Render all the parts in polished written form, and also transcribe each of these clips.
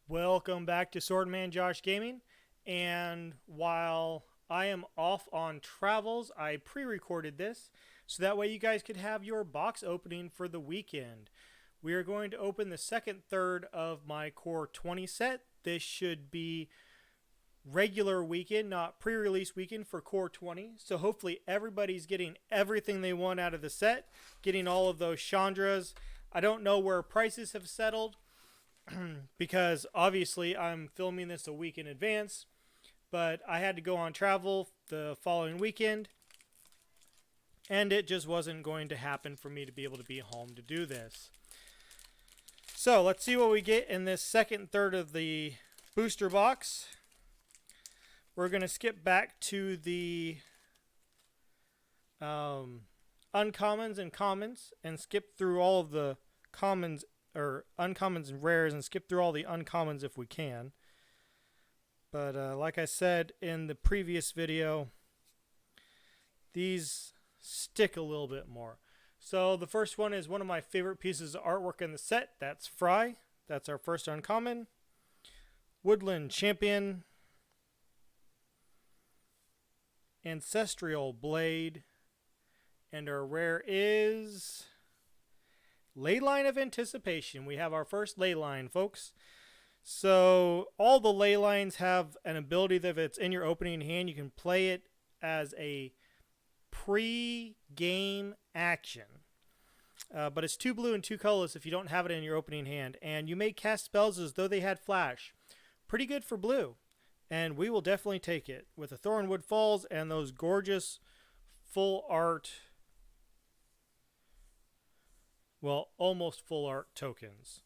Welcome back to Swordman Josh Gaming. And while I am off on travels, I pre-recorded this so that way you guys could have your box opening for the weekend. We are going to open the second third of my Core 20 set. This should be regular weekend, not pre-release weekend for Core 20. So hopefully everybody's getting everything they want out of the set, getting all of those Chandras. I don't know where prices have settled because obviously I'm filming this a week in advance, but I had to go on travel the following weekend, and it just wasn't going to happen for me to be able to be home to do this. So let's see what we get in this second third of the booster box. We're going to skip back to the uncommons and commons and skip through all of the commons or uncommons and rares and skip through all the uncommons if we can. But like I said in the previous video, these stick a little bit more. So the first one is one of my favorite pieces of artwork in the set. That's Fry. That's our first uncommon. Woodland Champion. Ancestral Blade. And our rare is Leyline of Anticipation. We have our first Leyline, folks. So all the Leylines have an ability that if it's in your opening hand, you can play it as a pre-game action. But it's 2 blue and 2 colorless if you don't have it in your opening hand. And you may cast spells as though they had flash. Pretty good for blue. And we will definitely take it with the Thornwood Falls and those gorgeous full art, well, almost full art tokens.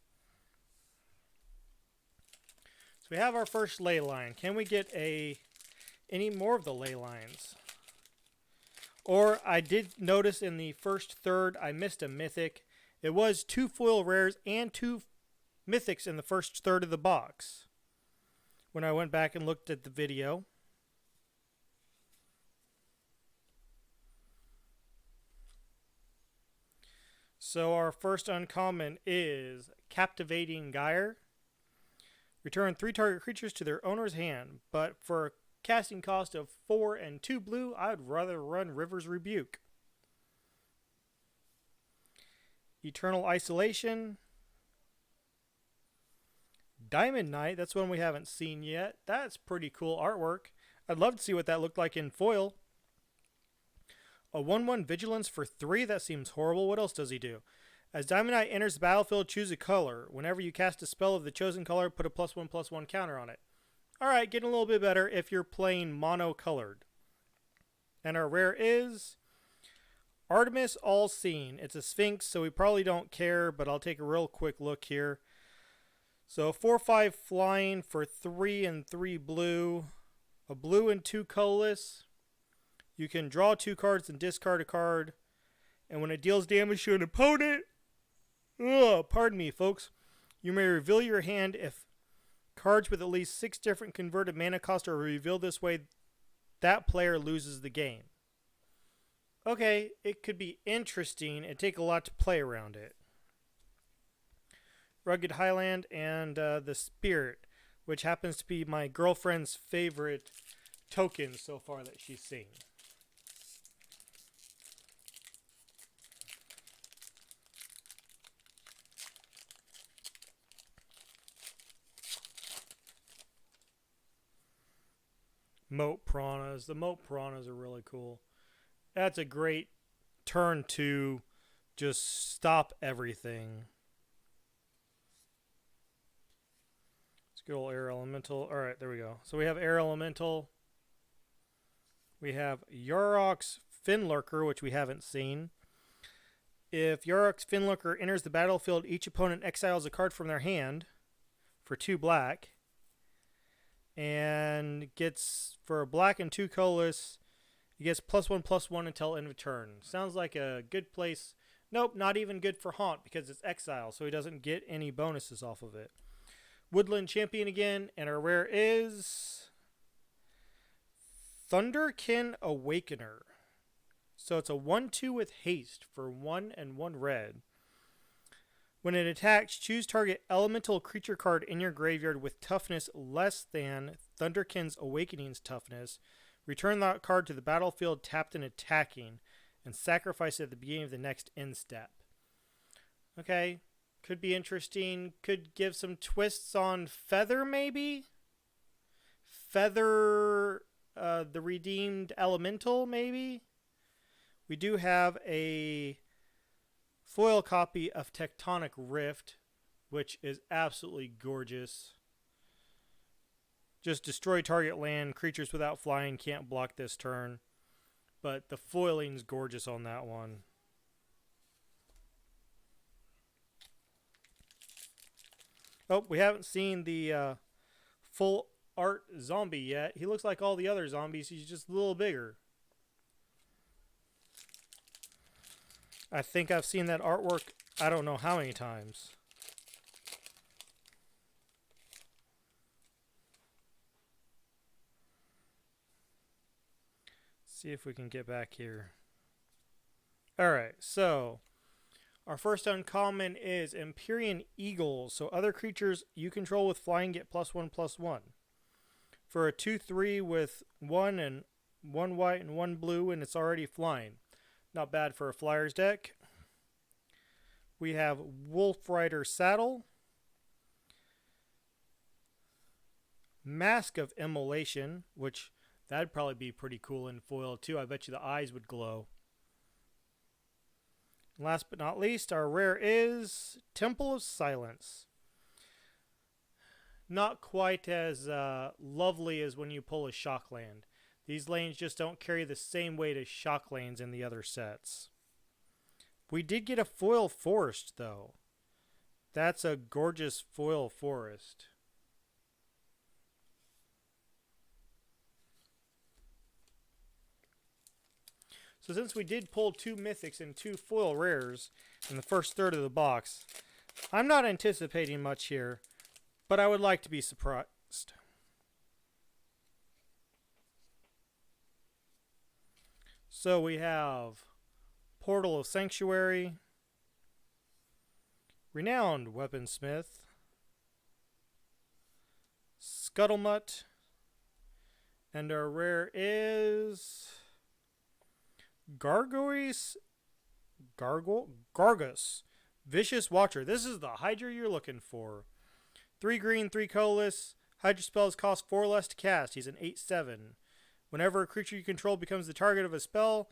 So we have our first ley line. Can we get any more of the ley lines? Or I did notice in the first third I missed a mythic. It was 2 foil rares and 2 mythics in the first third of the box when I went back and looked at the video. So our first uncommon is Captivating Gyre. Return 3 target creatures to their owner's hand, but for a casting cost of 4 and 2 blue, I would rather run River's Rebuke. Eternal Isolation. Diamond Knight, that's one we haven't seen yet. That's pretty cool artwork. I'd love to see what that looked like in foil. A 1/1 Vigilance for 3, that seems horrible. What else does he do? As Diamond Knight enters the battlefield, choose a color. Whenever you cast a spell of the chosen color, put a +1/+1 counter on it. Alright, getting a little bit better if you're playing mono-colored. And our rare is Artemis All-Seeing. It's a Sphinx, so we probably don't care, but I'll take a real quick look here. So 4/5 flying for 3 and 3 blue. A blue and 2 colorless. You can draw 2 cards and discard a card. And when it deals damage to an opponent, pardon me, folks, you may reveal your hand. If cards with at least 6 different converted mana cost are revealed this way, that player loses the game. Okay, it could be interesting. It'd take a lot to play around it. Rugged Highland and the Spirit, which happens to be my girlfriend's favorite token so far that she's seen. Moat Piranhas. The Moat Piranhas are really cool. That's a great turn to just stop everything. Let's go Air Elemental. Alright, there we go. So we have Air Elemental. We have Yarok's Finlurker, which we haven't seen. If Yarok's Finlurker enters the battlefield, each opponent exiles a card from their hand for 2 black. And gets, for a black and 2 colorless, he gets +1/+1 until end of turn. Sounds like a good place. Nope, not even good for Haunt because it's exile, so he doesn't get any bonuses off of it. Woodland Champion again, and our rare is Thunderkin Awakener. So it's a 1/2 with haste for 1 and 1 red. When it attacks, choose target elemental creature card in your graveyard with toughness less than Thunderkin's Awakening's toughness. Return that card to the battlefield tapped and attacking, and sacrifice it at the beginning of the next end step. Okay, could be interesting. Could give some twists on Feather, maybe? Feather, the redeemed elemental, maybe? We do have a foil copy of Tectonic Rift, which is absolutely gorgeous. Just destroy target land. Creatures without flying can't block this turn. But the foiling's gorgeous on that one. Oh, we haven't seen the full art zombie yet. He looks like all the other zombies. He's just a little bigger. I think I've seen that artwork I don't know how many times. See if we can get back here. Alright, so our first uncommon is Empyrean Eagle. So other creatures you control with flying get +1/+1. For a 2/3 with 1 and 1 white and 1 blue, and it's already flying. Not bad for a Flyers deck. We have Wolf Rider Saddle. Mask of Immolation, which that'd probably be pretty cool in foil too. I bet you the eyes would glow. Last but not least, our rare is Temple of Silence. Not quite as lovely as when you pull a Shock Land. These lanes just don't carry the same weight as Shock Lands in the other sets. We did get a foil forest, though. That's a gorgeous foil forest. So since we did pull 2 mythics and 2 foil rares in the first third of the box, I'm not anticipating much here, but I would like to be surprised. So we have Portal of Sanctuary, Renowned Weaponsmith, Scuttlemutt, and our rare is Gargus, Vicious Watcher. This is the Hydra you're looking for. 3 green, 3 colorless. Hydra spells cost 4 less to cast. He's an 8/7. Whenever a creature you control becomes the target of a spell,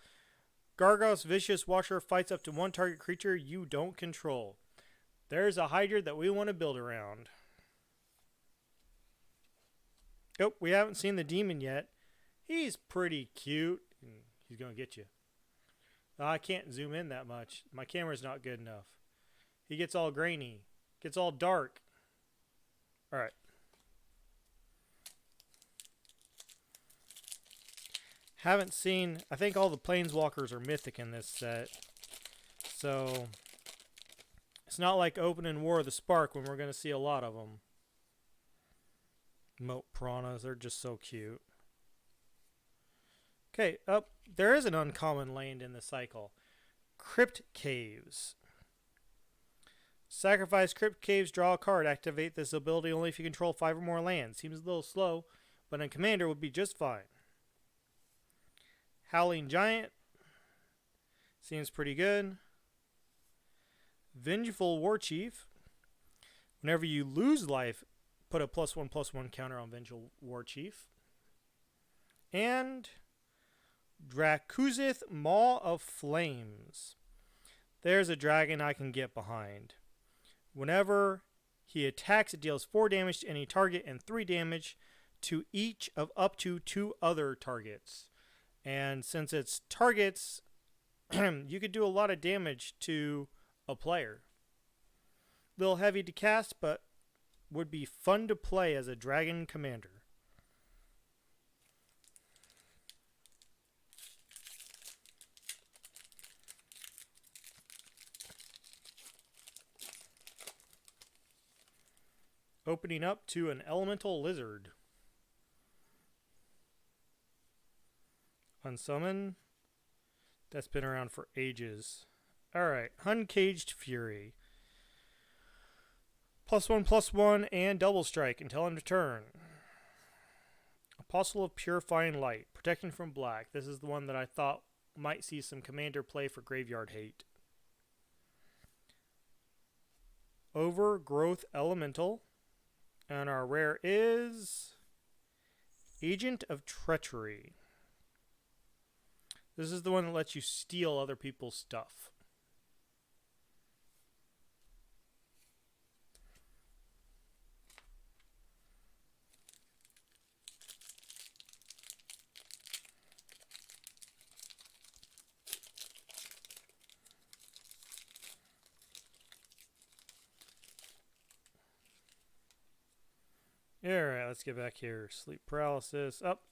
Gargus Vicious Watcher fights up to 1 target creature you don't control. There's a Hydra that we want to build around. Oh, we haven't seen the demon yet. He's pretty cute. He's going to get you. I can't zoom in that much. My camera's not good enough. He gets all grainy. Gets all dark. Alright. Haven't seen... I think all the Planeswalkers are mythic in this set. So... it's not like opening War of the Spark when we're going to see a lot of them. Moat Piranhas. They're just so cute. Okay, there is an uncommon land in the cycle. Crypt Caves. Sacrifice Crypt Caves, draw a card. Activate this ability only if you control 5 or more lands. Seems a little slow, but in Commander would be just fine. Howling Giant. Seems pretty good. Vengeful Warchief. Whenever you lose life, put a +1/+1 counter on Vengeful Warchief. And Drakuzith, Maw of Flames. There's a dragon I can get behind. Whenever he attacks, it deals 4 damage to any target and 3 damage to each of up to 2 other targets. And since it's targets, you could do a lot of damage to a player. Little heavy to cast, but would be fun to play as a dragon commander. Opening up to an elemental lizard. Unsummon. That's been around for ages. Alright, Uncaged Fury. +1/+1 and double strike until end of turn. Apostle of Purifying Light, protecting from black. This is the one that I thought might see some commander play for graveyard hate. Overgrowth Elemental. And our rare is Agent of Treachery. This is the one that lets you steal other people's stuff. Alright, let's get back here. Sleep paralysis. Up.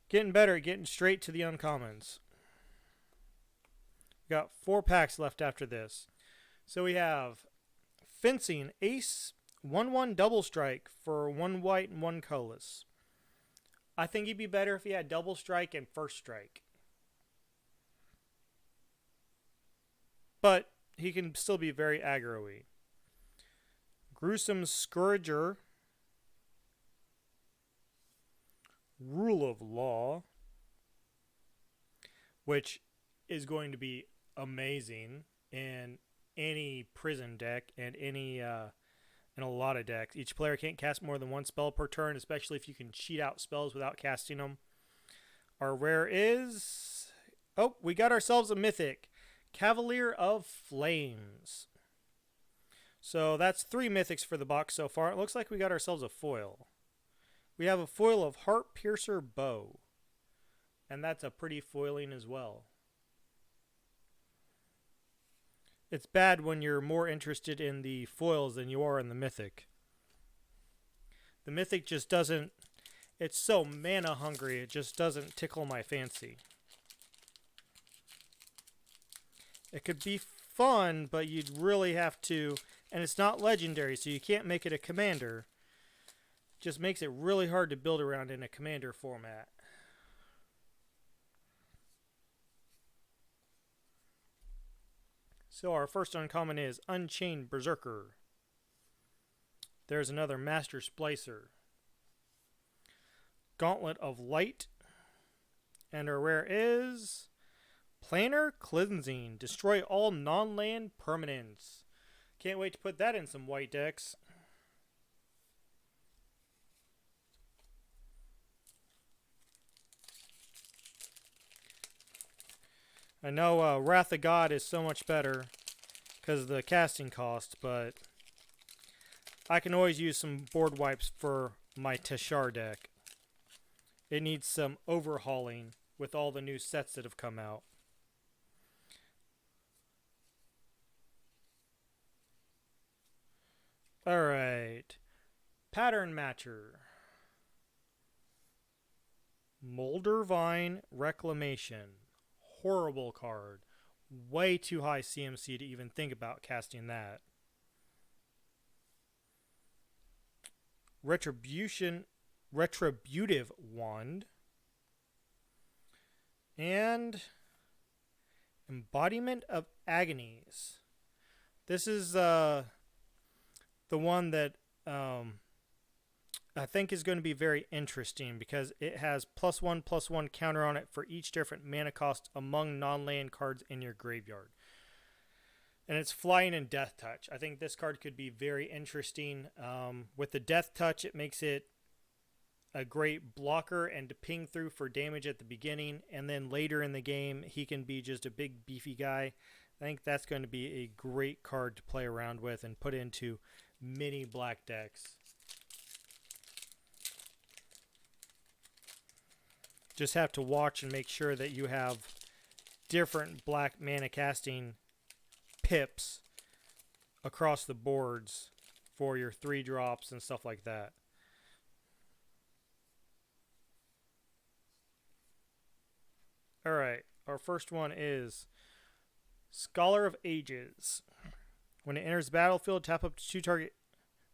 Getting better, getting straight to the uncommons. We got 4 packs left after this. So we have Fencing, Ace, 1/1 double strike for 1 white and 1 colorless. I think he'd be better if he had double strike and first strike. But he can still be very aggro-y. Gruesome Scourger. Rule of Law, which is going to be amazing in any prison deck and any in a lot of decks. Each player can't cast more than 1 spell per turn, especially if you can cheat out spells without casting them. Our rare is... Oh, we got ourselves a mythic. Cavalier of Flames. So that's 3 mythics for the box so far. It looks like we got ourselves a foil. We have a foil of Heart Piercer Bow. And that's a pretty foiling as well. It's bad when you're more interested in the foils than you are in the mythic. The mythic just doesn't... It's so mana hungry, it just doesn't tickle my fancy. It could be fun, but you'd really have to... And it's not legendary, so you can't make it a commander. Just makes it really hard to build around in a commander format. So our first uncommon is Unchained Berserker. There's another Master Splicer. Gauntlet of Light. And our rare is Planar Cleansing. Destroy all non-land permanents. Can't wait to put that in some white decks. I know Wrath of God is so much better because of the casting cost, but I can always use some board wipes for my Teshar deck. It needs some overhauling with all the new sets that have come out. Alright. Pattern Matcher. Moldervine Reclamation. Horrible card. Way too high CMC to even think about casting that. Retributive Wand. And Embodiment of Agonies. This is the one that I think is going to be very interesting because it has +1/+1 counter on it for each different mana cost among non-land cards in your graveyard. And it's flying and Death Touch. I think this card could be very interesting. With the Death Touch, it makes it a great blocker and to ping through for damage at the beginning. And then later in the game, he can be just a big beefy guy. I think that's going to be a great card to play around with and put into many black decks. Just have to watch and make sure that you have different black mana casting pips across the boards for your 3-drops and stuff like that. Alright, our first one is Scholar of Ages. When it enters the battlefield, tap up to 2 target...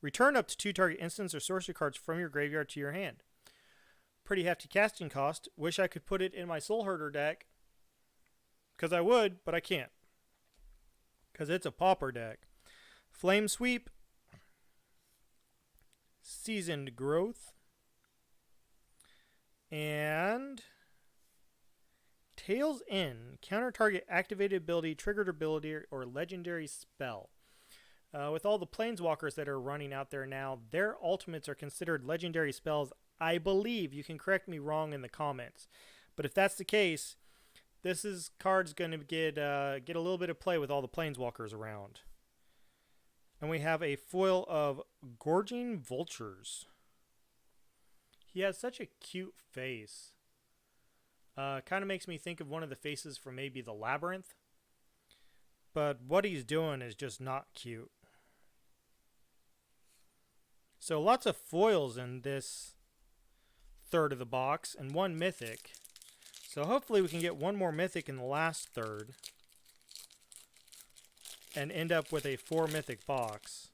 Return up to 2 target instants or sorcery cards from your graveyard to your hand. Pretty hefty casting cost. Wish I could put it in my Soul Herder deck. Because I would, but I can't. Because it's a pauper deck. Flame Sweep. Seasoned Growth, and Tails In. Counter target activated ability, triggered ability, or legendary spell. With all the planeswalkers that are running out there now, their ultimates are considered legendary spells. I believe. You can correct me wrong in the comments. But if that's the case, card's going to get a little bit of play with all the planeswalkers around. And we have a foil of Gorging Vultures. He has such a cute face. Kind of makes me think of one of the faces from maybe the Labyrinth. But what he's doing is just not cute. So lots of foils in this third of the box and one mythic. So hopefully we can get one more mythic in the last third and end up with a 4 mythic box.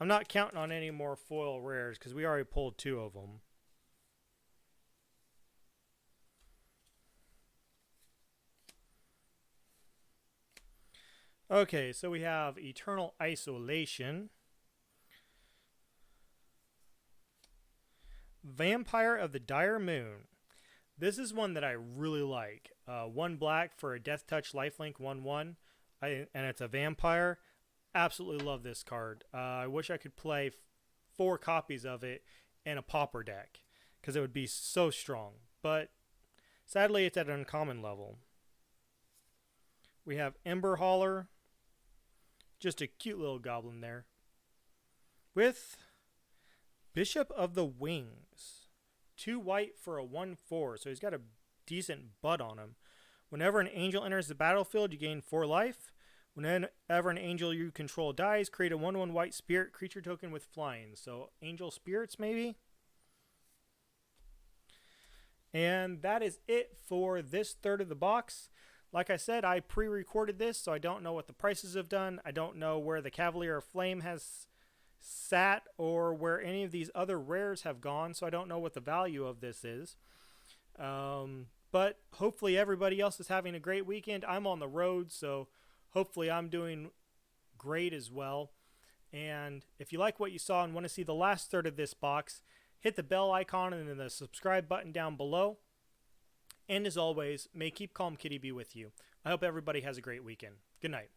I'm not counting on any more foil rares because we already pulled 2 of them. Okay, so we have Eternal Isolation, Vampire of the Dire Moon. This is one that I really like. 1 black for a Death Touch lifelink 1/1, and it's a vampire. Absolutely love this card. I wish I could play 4 copies of it in a pauper deck because it would be so strong. But sadly, it's at an uncommon level. We have Ember Hauler. Just a cute little goblin there. With Bishop of the Wings. 2 white for a 1/4. So he's got a decent butt on him. Whenever an angel enters the battlefield, you gain 4 life. Whenever an angel you control dies, create a 1/1 white spirit creature token with flying. So angel spirits maybe? And that is it for this third of the box. Like I said, I pre-recorded this, so I don't know what the prices have done. I don't know where the Cavalier of Flame has sat or where any of these other rares have gone, so I don't know what the value of this is. But hopefully everybody else is having a great weekend. I'm on the road, so hopefully I'm doing great as well. And if you like what you saw and want to see the last third of this box, hit the bell icon and then the subscribe button down below. And as always, may Keep Calm Kitty be with you. I hope everybody has a great weekend. Good night.